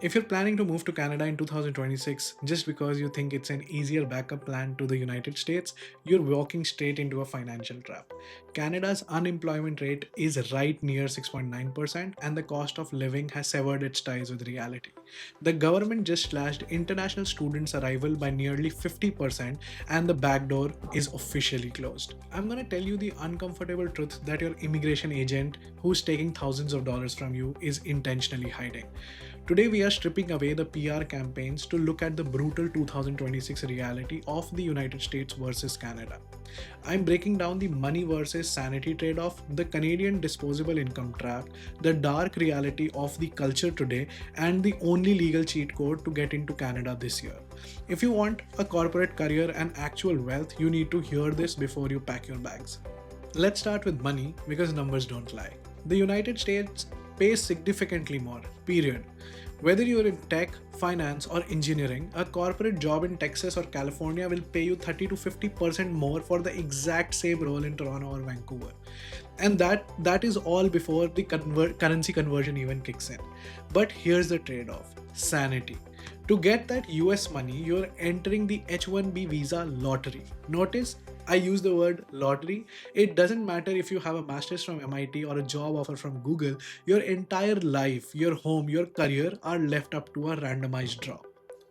If you're planning to move to Canada in 2026 just because you think it's an easier backup plan to the United States, you're walking straight into a financial trap. Canada's unemployment rate is right near 6.9%, and the cost of living has severed its ties with reality. The government just slashed international students' arrival by nearly 50%, and the backdoor is officially closed. I'm gonna tell you the uncomfortable truth that your immigration agent, who's taking thousands of dollars from you, is intentionally hiding. Today, we are stripping away the PR campaigns to look at the brutal 2026 reality of the United States versus Canada. I'm breaking down the money versus sanity trade off, the Canadian disposable income trap, the dark reality of the culture today, and the only legal cheat code to get into Canada this year. If you want a corporate career and actual wealth, you need to hear this before you pack your bags. Let's start with money because numbers don't lie. The United States pays significantly more, period. Whether you're in tech, finance, or engineering, a corporate job in Texas or California will pay you 30 to 50% more for the exact same role in Toronto or Vancouver. And that is all before the currency conversion even kicks in. But here's the trade-off: sanity. To get that US money, you're entering the H1B visa lottery. Notice I use the word lottery. It doesn't matter if you have a master's from MIT or a job offer from Google, your entire life, your home, your career are left up to a randomized draw.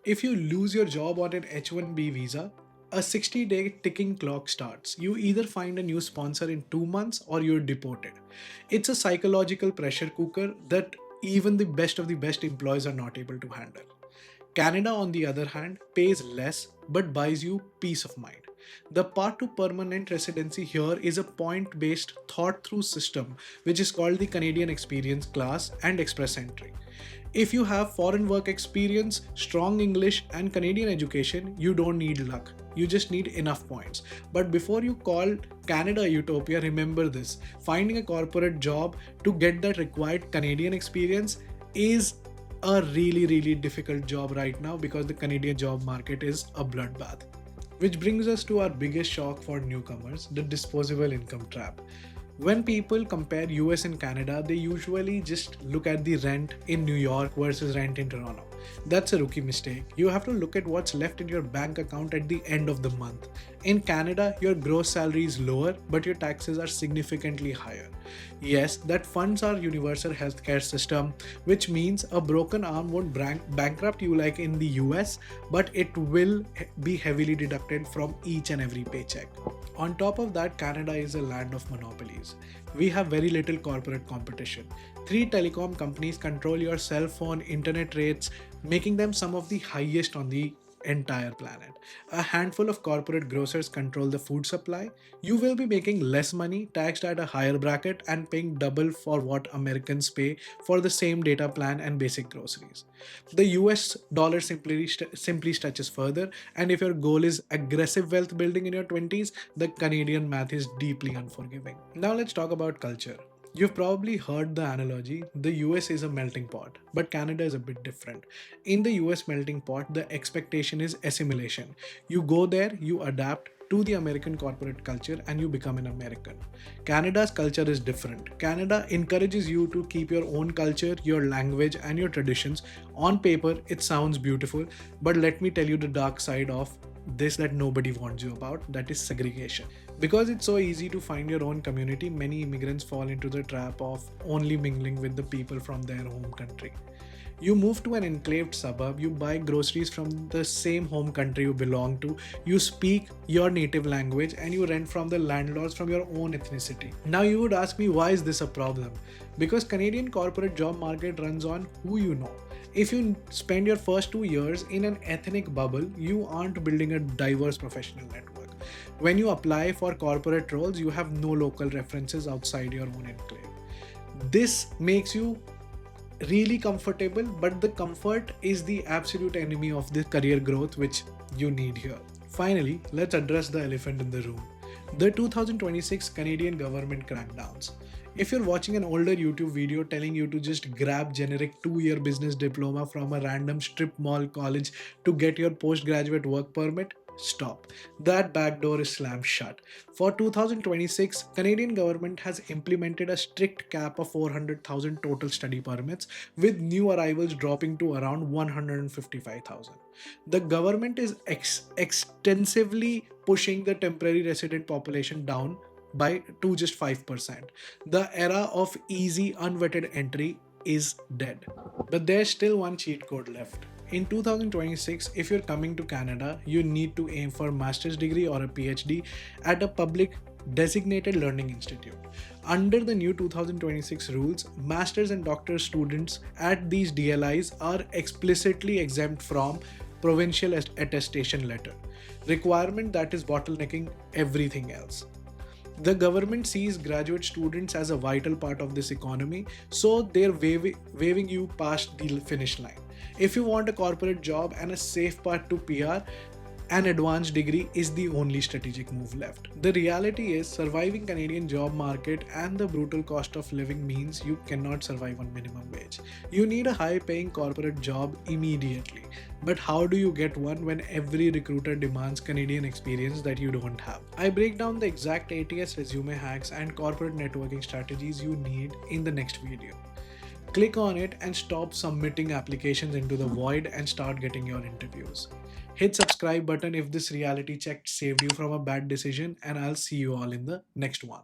If you lose your job on an H1B visa, a 60-day ticking clock starts. You either find a new sponsor in 2 months or you're deported. It's a psychological pressure cooker that even the best of the best employees are not able to handle. Canada, on the other hand, pays less but buys you peace of mind. The path to permanent residency here is a point based, thought through system which is called the Canadian Experience Class and Express Entry. If you have foreign work experience, strong English, and Canadian education, you don't need luck. You just need enough points. But before you call Canada utopia, remember this: finding a corporate job to get that required Canadian experience is a really difficult job right now because the Canadian job market is a bloodbath. Which brings us to our biggest shock for newcomers, the disposable income trap. When people compare US and Canada, they usually just look at the rent in New York versus rent in Toronto. That's a rookie mistake. You have to look at what's left in your bank account at the end of the month. In Canada, your gross salary is lower, but your taxes are significantly higher. Yes, that funds our universal healthcare system, which means a broken arm won't bankrupt you like in the US, but it will be heavily deducted from each and every paycheck. On top of that, Canada is a land of monopolies. We have very little corporate competition. Three telecom companies control your cell phone internet rates, making them some of the highest on the entire planet. A handful of corporate grocers control the food supply. You will be making less money, taxed at a higher bracket, and paying double for what Americans pay for the same data plan and basic groceries. The US dollar simply stretches further, and if your goal is aggressive wealth building in your 20s, the Canadian math is deeply unforgiving. Now let's talk about culture. You've probably heard the analogy: the US is a melting pot, but Canada is a bit different. In the US melting pot, the expectation is assimilation. You go there, you adapt to the American corporate culture, and you become an American. Canada's culture is different. Canada encourages you to keep your own culture, your language, and your traditions. On paper, it sounds beautiful, but let me tell you the dark side of this that nobody warns you about, that is segregation. Because it's so easy to find your own community, many immigrants fall into the trap of only mingling with the people from their home country. You move to an enclaved suburb, you buy groceries from the same home country you belong to, you speak your native language, and you rent from the landlords from your own ethnicity. Now you would ask me, why is this a problem? Because Canadian corporate job market runs on who you know. If you spend your first 2 years in an ethnic bubble, you aren't building a diverse professional network. When you apply for corporate roles, you have no local references outside your own enclave. This makes you really comfortable, but the comfort is the absolute enemy of the career growth which you need here. Finally, let's address the elephant in the room: the 2026 Canadian government crackdowns. If you're watching an older YouTube video telling you to just grab generic 2-year business diploma from a random strip mall college to get your postgraduate work permit, stop. That backdoor is slammed shut. For 2026, Canadian government has implemented a strict cap of 400,000 total study permits, with new arrivals dropping to around 155,000. The government is extensively pushing the temporary resident population down by to just 5%. The era of easy unvetted entry is dead. But there's still one cheat code left. In 2026, if you're coming to Canada, you need to aim for a master's degree or a PhD at a public designated learning institute. Under the new 2026 rules, master's and doctorate students at these DLIs are explicitly exempt from provincial attestation letter, requirement that is bottlenecking everything else. The government sees graduate students as a vital part of this economy, so they're waving you past the finish line. If you want a corporate job and a safe path to PR, an advanced degree is the only strategic move left. The reality is, surviving Canadian job market and the brutal cost of living means you cannot survive on minimum wage. You need a high-paying corporate job immediately. But how do you get one when every recruiter demands Canadian experience that you don't have? I break down the exact ATS resume hacks and corporate networking strategies you need in the next video. Click on it and stop submitting applications into the void and start getting your interviews. Hit subscribe button if this reality check saved you from a bad decision, and I'll see you all in the next one.